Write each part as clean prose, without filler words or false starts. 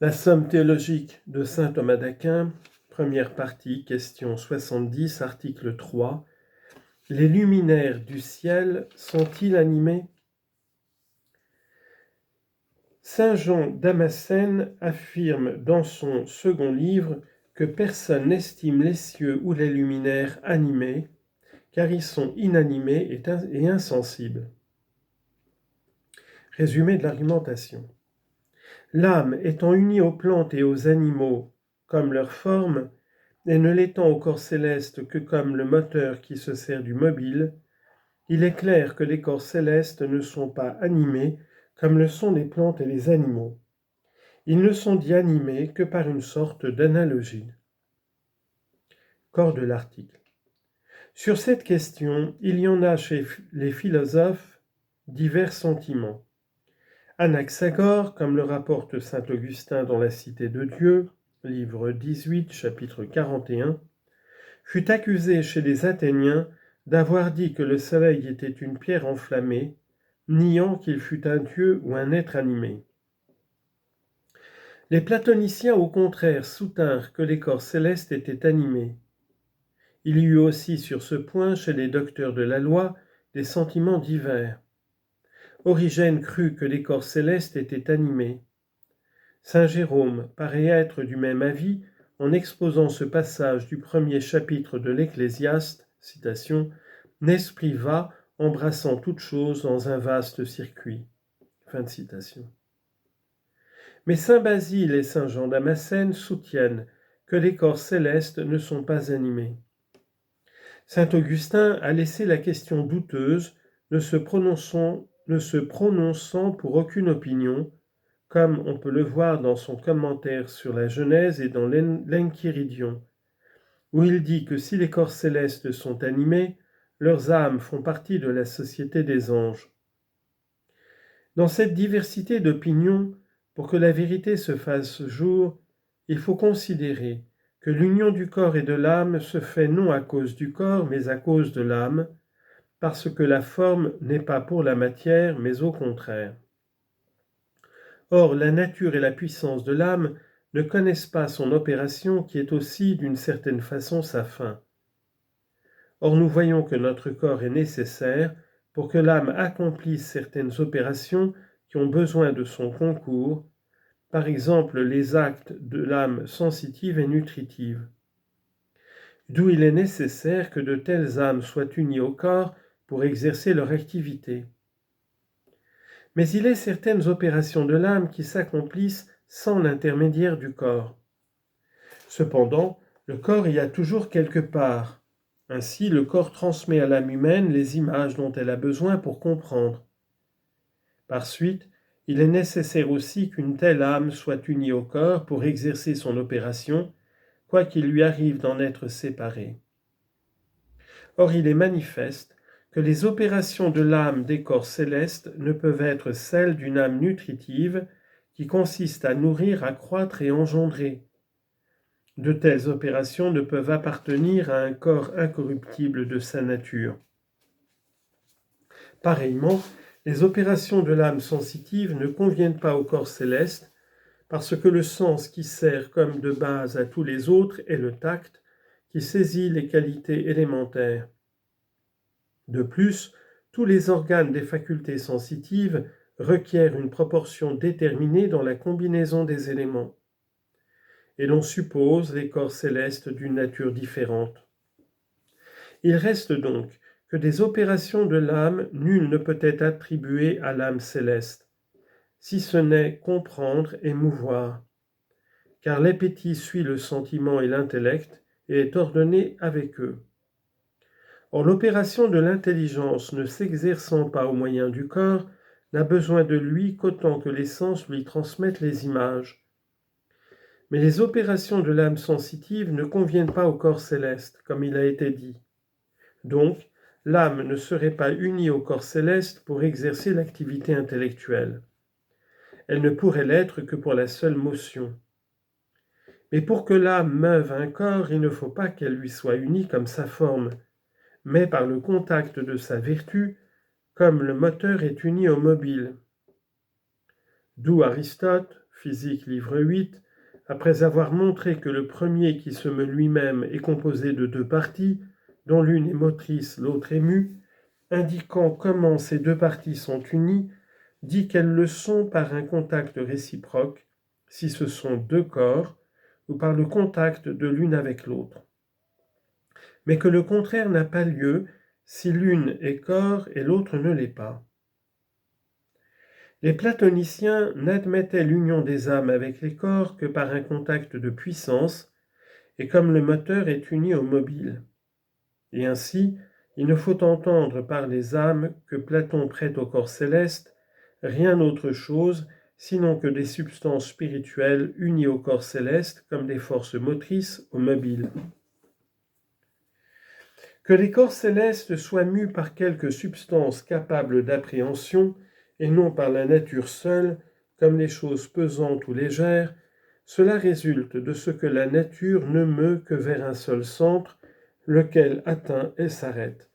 La somme théologique de saint Thomas d'Aquin, première partie, question 70, article 3. Les luminaires du ciel sont-ils animés ? Saint Jean Damascène affirme dans son second livre que personne n'estime les cieux ou les luminaires animés, car ils sont inanimés et insensibles. Résumé de l'argumentation. L'âme étant unie aux plantes et aux animaux comme leur forme, et ne l'étant au corps céleste que comme le moteur qui se sert du mobile, il est clair que les corps célestes ne sont pas animés comme le sont les plantes et les animaux. Ils ne sont dits animés que par une sorte d'analogie. Corps de l'article. Sur cette question, il y en a chez les philosophes divers sentiments. Anaxagore, comme le rapporte saint Augustin dans la Cité de Dieu, livre 18, chapitre 41, fut accusé chez les Athéniens d'avoir dit que le soleil était une pierre enflammée, niant qu'il fût un dieu ou un être animé. Les platoniciens, au contraire, soutinrent que les corps célestes étaient animés. Il y eut aussi sur ce point, chez les docteurs de la loi, des sentiments divers. Origène crut que les corps célestes étaient animés. Saint Jérôme paraît être du même avis en exposant ce passage du premier chapitre de l'Ecclésiaste, citation, « L'esprit va, embrassant toutes choses dans un vaste circuit ». Fin de citation. Mais saint Basile et saint Jean Damascène soutiennent que les corps célestes ne sont pas animés. Saint Augustin a laissé la question douteuse, ne se prononçant pour aucune opinion, comme on peut le voir dans son commentaire sur la Genèse et dans l'Enchiridion, où il dit que si les corps célestes sont animés, leurs âmes font partie de la société des anges. Dans cette diversité d'opinions, pour que la vérité se fasse jour, il faut considérer que l'union du corps et de l'âme se fait non à cause du corps, mais à cause de l'âme, parce que la forme n'est pas pour la matière, mais au contraire. Or, la nature et la puissance de l'âme ne connaissent pas son opération qui est aussi d'une certaine façon sa fin. Or, nous voyons que notre corps est nécessaire pour que l'âme accomplisse certaines opérations qui ont besoin de son concours, par exemple les actes de l'âme sensitive et nutritive. D'où il est nécessaire que de telles âmes soient unies au corps pour exercer leur activité. Mais il est certaines opérations de l'âme qui s'accomplissent sans l'intermédiaire du corps. Cependant, le corps y a toujours quelque part. Ainsi, le corps transmet à l'âme humaine les images dont elle a besoin pour comprendre. Par suite, il est nécessaire aussi qu'une telle âme soit unie au corps pour exercer son opération, quoiqu'il lui arrive d'en être séparée. Or, il est manifeste que les opérations de l'âme des corps célestes ne peuvent être celles d'une âme nutritive qui consiste à nourrir, accroître et engendrer. De telles opérations ne peuvent appartenir à un corps incorruptible de sa nature. Pareillement, les opérations de l'âme sensitive ne conviennent pas au corps céleste, parce que le sens qui sert comme de base à tous les autres est le tact, qui saisit les qualités élémentaires. De plus, tous les organes des facultés sensitives requièrent une proportion déterminée dans la combinaison des éléments. Et l'on suppose les corps célestes d'une nature différente. Il reste donc que des opérations de l'âme, nul ne peut être attribué à l'âme céleste, si ce n'est comprendre et mouvoir, car l'appétit suit le sentiment et l'intellect et est ordonné avec eux. Or, l'opération de l'intelligence ne s'exerçant pas au moyen du corps, n'a besoin de lui qu'autant que les sens lui transmettent les images. Mais les opérations de l'âme sensitive ne conviennent pas au corps céleste, comme il a été dit. Donc, l'âme ne serait pas unie au corps céleste pour exercer l'activité intellectuelle. Elle ne pourrait l'être que pour la seule motion. Mais pour que l'âme meuve un corps, il ne faut pas qu'elle lui soit unie comme sa forme, mais par le contact de sa vertu, comme le moteur est uni au mobile. D'où Aristote, Physique, livre 8, après avoir montré que le premier qui se meut lui-même est composé de deux parties, dont l'une est motrice, l'autre est mue, indiquant comment ces deux parties sont unies, dit qu'elles le sont par un contact réciproque, si ce sont deux corps, ou par le contact de l'une avec l'autre. Mais que le contraire n'a pas lieu si l'une est corps et l'autre ne l'est pas. Les platoniciens n'admettaient l'union des âmes avec les corps que par un contact de puissance, et comme le moteur est uni au mobile. Et ainsi, il ne faut entendre par les âmes que Platon prête au corps céleste rien autre chose sinon que des substances spirituelles unies au corps céleste comme des forces motrices au mobile. Que les corps célestes soient mus par quelque substance capable d'appréhension et non par la nature seule, comme les choses pesantes ou légères, cela résulte de ce que la nature ne meut que vers un seul centre, lequel atteint et s'arrête,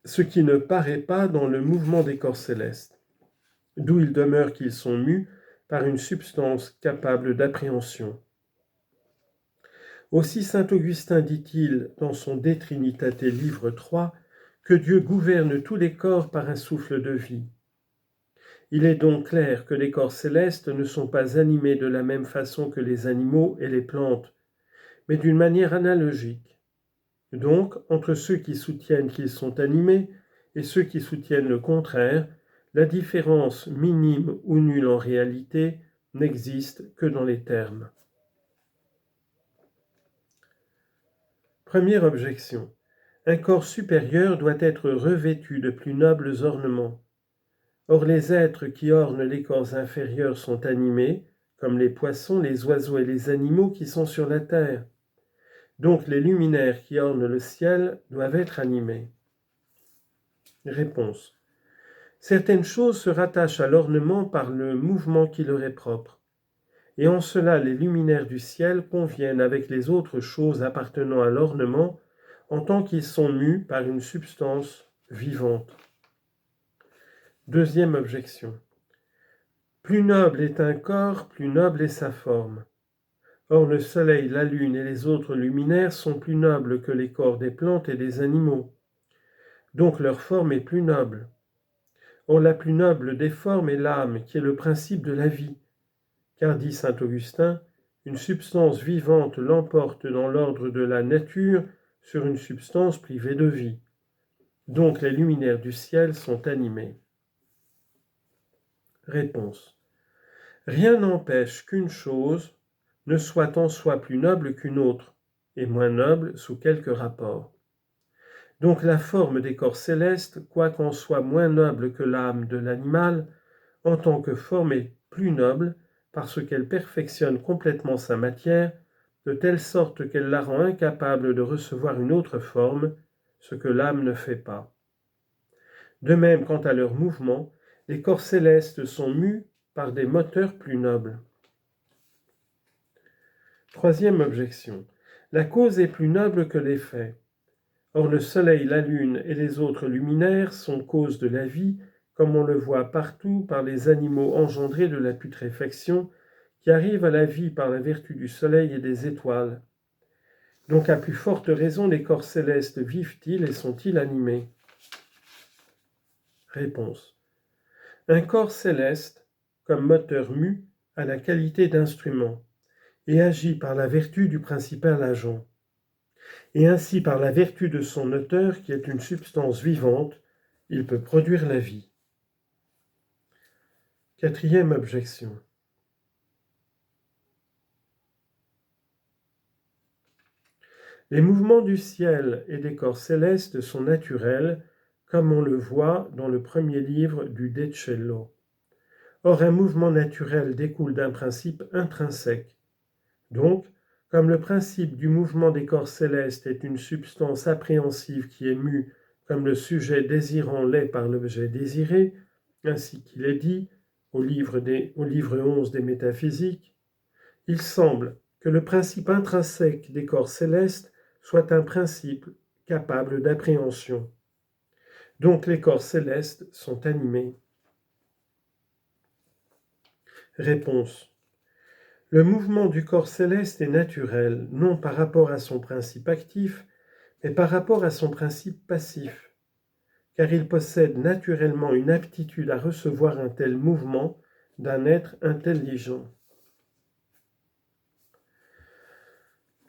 ce qui ne paraît pas dans le mouvement des corps célestes, d'où il demeure qu'ils sont mus par une substance capable d'appréhension. Aussi saint Augustin dit-il dans son De Trinitate livre 3 que Dieu gouverne tous les corps par un souffle de vie. Il est donc clair que les corps célestes ne sont pas animés de la même façon que les animaux et les plantes, mais d'une manière analogique. Donc, entre ceux qui soutiennent qu'ils sont animés et ceux qui soutiennent le contraire, la différence minime ou nulle en réalité n'existe que dans les termes. Première objection. Un corps supérieur doit être revêtu de plus nobles ornements. Or les êtres qui ornent les corps inférieurs sont animés, comme les poissons, les oiseaux et les animaux qui sont sur la terre. Donc les luminaires qui ornent le ciel doivent être animés. Réponse. Certaines choses se rattachent à l'ornement par le mouvement qui leur est propre. Et en cela, les luminaires du ciel conviennent avec les autres choses appartenant à l'ornement en tant qu'ils sont mus par une substance vivante. Deuxième objection. Plus noble est un corps, plus noble est sa forme. Or le soleil, la lune et les autres luminaires sont plus nobles que les corps des plantes et des animaux. Donc leur forme est plus noble. Or la plus noble des formes est l'âme, qui est le principe de la vie. Car, dit saint Augustin, une substance vivante l'emporte dans l'ordre de la nature sur une substance privée de vie. Donc les luminaires du ciel sont animés. Réponse. Rien n'empêche qu'une chose ne soit en soi plus noble qu'une autre, et moins noble sous quelque rapport. Donc la forme des corps célestes, quoiqu'en soit moins noble que l'âme de l'animal, en tant que forme est plus noble, parce qu'elle perfectionne complètement sa matière, de telle sorte qu'elle la rend incapable de recevoir une autre forme, ce que l'âme ne fait pas. De même, quant à leur mouvement, les corps célestes sont mus par des moteurs plus nobles. Troisième objection. La cause est plus noble que l'effet. Or le soleil, la lune et les autres luminaires sont cause de la vie, comme on le voit partout par les animaux engendrés de la putréfaction, qui arrivent à la vie par la vertu du soleil et des étoiles. Donc à plus forte raison les corps célestes vivent-ils et sont-ils animés ? Réponse. Un corps céleste, comme moteur mu, a la qualité d'instrument et agit par la vertu du principal agent, et ainsi par la vertu de son auteur qui est une substance vivante, il peut produire la vie. Quatrième objection. Les mouvements du ciel et des corps célestes sont naturels, comme on le voit dans le premier livre du De Cello. Or, un mouvement naturel découle d'un principe intrinsèque. Donc, comme le principe du mouvement des corps célestes est une substance appréhensive qui est mue comme le sujet désirant l'est par l'objet désiré, ainsi qu'il est dit au livre 11 des Métaphysiques, il semble que le principe intrinsèque des corps célestes soit un principe capable d'appréhension. Donc les corps célestes sont animés. Réponse. Le mouvement du corps céleste est naturel, non par rapport à son principe actif, mais par rapport à son principe passif, car il possède naturellement une aptitude à recevoir un tel mouvement d'un être intelligent.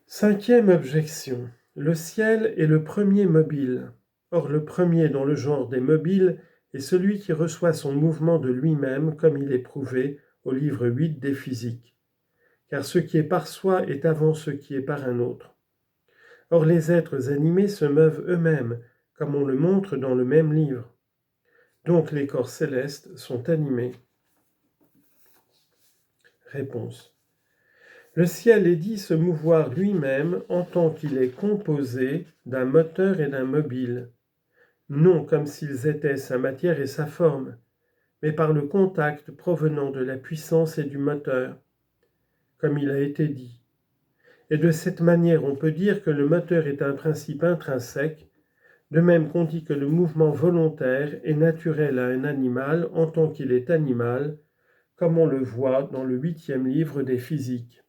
Cinquième objection. Le ciel est le premier mobile. Or, le premier dans le genre des mobiles est celui qui reçoit son mouvement de lui-même, comme il est prouvé au livre 8 des Physiques. Car ce qui est par soi est avant ce qui est par un autre. Or, les êtres animés se meuvent eux-mêmes, comme on le montre dans le même livre. Donc les corps célestes sont animés. Réponse. Le ciel est dit se mouvoir lui-même en tant qu'il est composé d'un moteur et d'un mobile, non comme s'ils étaient sa matière et sa forme, mais par le contact provenant de la puissance et du moteur, comme il a été dit. Et de cette manière, on peut dire que le moteur est un principe intrinsèque, de même qu'on dit que le mouvement volontaire est naturel à un animal en tant qu'il est animal, comme on le voit dans le 8e livre des Physiques.